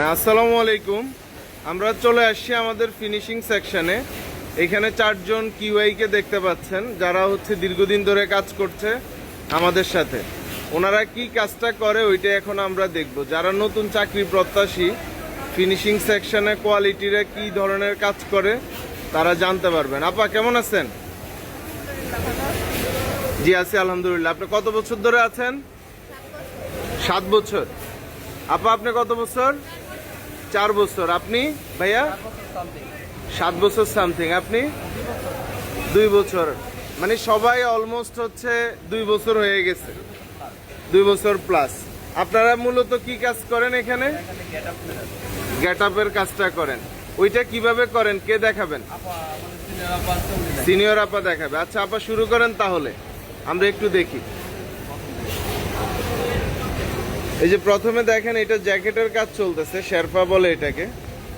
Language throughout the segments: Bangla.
আসসালামু আলাইকুম। আমরা চলে আসছি আমাদের ফিনিশিং সেকশনে। এখানে চারজন কিউআই কে দেখতে পাচ্ছেন, যারা দীর্ঘদিন ধরে কাজ করছে আমাদের সাথে। ওনারা কি কাজটা করে ওইটা এখন আমরা দেখব। যারা নতুন চাকরি প্রত্যাশী, ফিনিশিং সেকশনে কোয়ালিটিরে কি ধরনের কাজ করে তারা জানতে পারবেন। আপা কেমন আছেন? জি আছি আলহামদুলিল্লাহ। আপনি কত বছর ধরে আছেন? 7 বছর। আপা আপনি কত বছর? 4 বছর। আপনি ভাইয়া? 7 বছর সামথিং। আপনি 2 বছর। মানে সবাই অলমোস্ট 2 বছর হয়ে গেছে, 2 বছর প্লাস। আপনারা মূলত কি কাজ করেন এখানে? গেট আপের কাজটা করেন। ওইটা কিভাবে করেন, কে দেখাবেন? সিনিয়র আপা দেখাবে। আচ্ছা আপা শুরু করেন তাহলে, আমরা একটু দেখি। এই যে প্রথমে দেখেন, এটা জ্যাকেটের কাজ চলতেছে, শেরপা বলে এটাকে।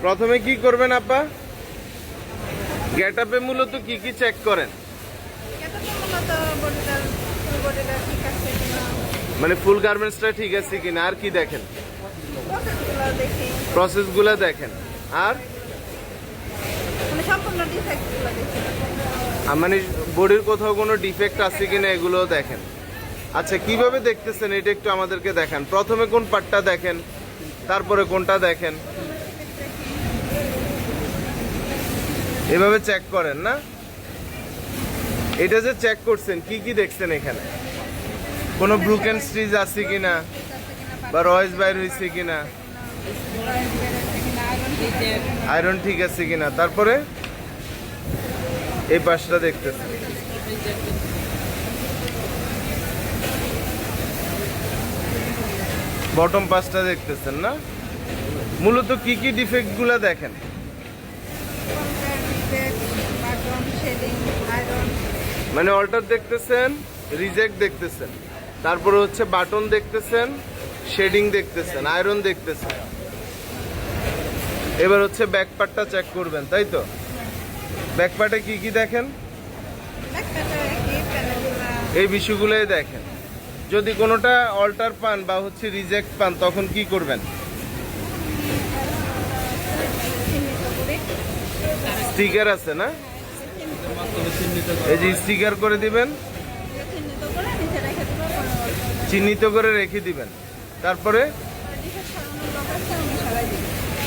প্রথমে কি করবেন আপা? গেট আপে মূলত কি কি চেক করেন? মানে ফুল গার্মেন্টসটা ঠিক আছে কিনা, আর কি দেখেন? প্রসেসগুলো দেখেন। আর মানে বডির কোথাও কোনো ডিফেক্ট আছে কিনা এগুলো দেখেন। আচ্ছা কিভাবে দেখতেছেন এটা একটু আমাদেরকে দেখান। প্রথমে কোন পার্টটা দেখেন, তারপরে কোনটা দেখেন, এভাবে চেক করেন না? এটা যে চেক করছেন, কি কি দেখছেন এখানে? কোনো ব্রুকেন স্টিচ আছে কিনা, বা রয়েস বাইর হয়েছে কিনা, আয়রন ঠিক আছে কিনা। তারপরে এই পাশটা দেখতেছেন। বটম পাশটা দেখতেছেন না? মূলত কি কি ডিফেক্ট গুলা দেখেন? মানে অল্টার দেখতেছেন, রিজেক্ট দেখতেছেন, তারপরে বাটন দেখতেছেন, শেডিং দেখতেছেন, আয়রন দেখতেছেন। এবার ব্যাক পার্টটা চেক করবেন, তাই তো? ব্যাক পার্টে কি কি দেখেন? এই বিষয়গুলোই দেখেন। যদি কোনোটা অল্টার পান বা রিজেক্ট পান, তখন কি করবেন? স্টিকার আছে না, এই যে স্টিকার করে দিবেন, চিহ্নিত করে রেখে দিবেন। তারপরে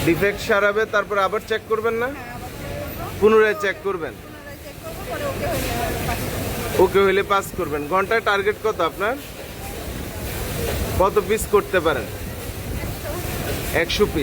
ডিফেক্ট সারাবে, তারপরে আবার চেক করবেন না? পুনরায় চেক করবেন। ওকে হইলে পাস করবেন। ঘন্টায় টার্গেট কত আপনার? কত পিস করতে পারেন? 100 পিস।